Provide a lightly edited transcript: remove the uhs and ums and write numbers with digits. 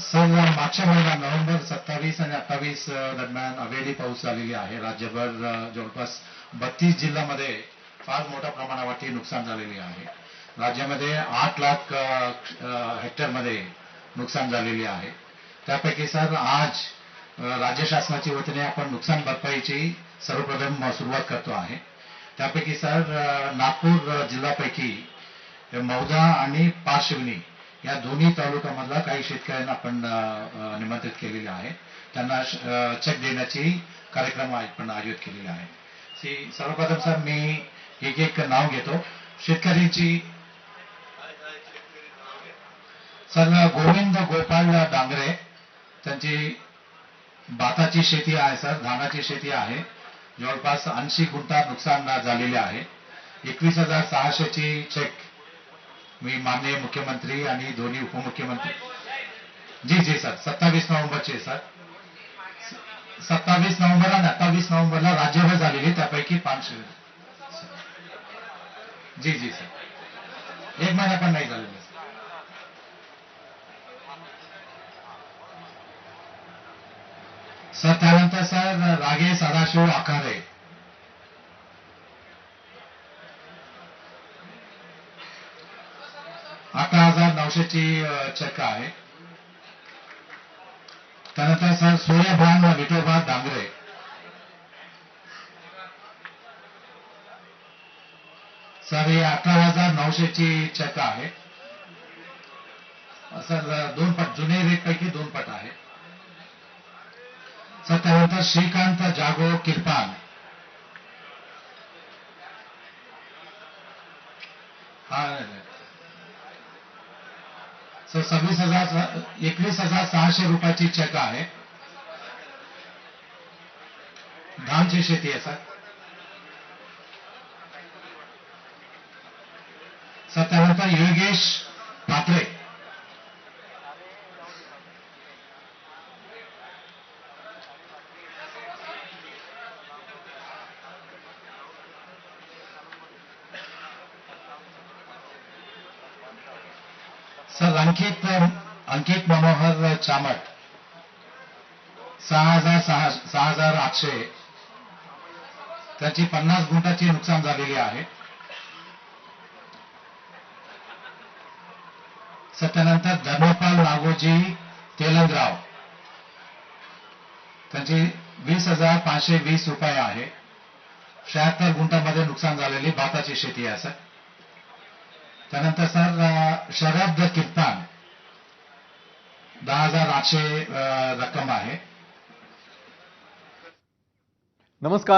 Sir, मागच्या महिन्यात November 27 आणि 28 दरम्यान अवेळी पाऊस झालेली आहे. राज्यभर जवळपास 32 जिल्ह्यामध्ये फार मोठ्या प्रमाणावरती नुकसान झालेले आहे. राज्यामध्ये 8 लाख हेक्टरमध्ये नुकसान झालेले आहे. त्यापैकी सर आज राज्य शासनाच्या वतीने आपण नुकसान भरपाईची सर्वप्रथम सुरुवात करतो आहे. त्यापैकी सर नागपूर जिल्ह्यापैकी मौदा आणि पारशिवनी या दोन्ही तालुक्यामधला काही शेतकऱ्यांना आपण निमंत्रित केलेले आहे. त्यांना चेक देण्याची कार्यक्रम आपण आयोजित केलेला आहे. सर्वप्रथम सर मी एक एक नाव घेतो शेतकऱ्यांची. सर गोविंद गोपाल डांगरे, त्यांची भाताची शेती आहे सर, धानाची शेती आहे. जवळपास 80 गुंठा नुकसान झालेले आहे. 21,600 ची चेक मी माननीय मुख्यमंत्री आणि दोन्ही उपमुख्यमंत्री. जी सर, 27 नोव्हेंबरचे सर. 27 नोव्हेंबर आणि 28 नोव्हेंबरला राज्यभर झालेली, त्यापैकी 500. जी सर, एक महिना पण नाही झालेला सर. त्यानंतर सर रागे सदाशिव आखारे, 18,900 ची चेक आहे. त्यानंतर सर सूर्यभान विठोबा डांगरे, सर हे 18,900 ची चेक आहे. सर 2 पट जुने रेट पैकी 2 पट आहे सर. त्यानंतर श्रीकांत जागो किरपान, हा सर 21,600 रुपयाची चेक आहे. धानची शेती आहे सर. सर त्यानंतर योगेश पात्रे, सर अंकित मनोहर चामट, 6,800. त्याची 50 गुंठाची नुकसान झालेली आहे. सर त्यानंतर धर्मपाल नागोजी तेलंगराव, त्यांची 20,520 रुपये आहे. 76 गुंठामध्ये नुकसान झालेली भाताची शेती आहे सर. त्यानंतर सर शरद कीर्तन, 10,800 रक्कम आहे. नमस्कार.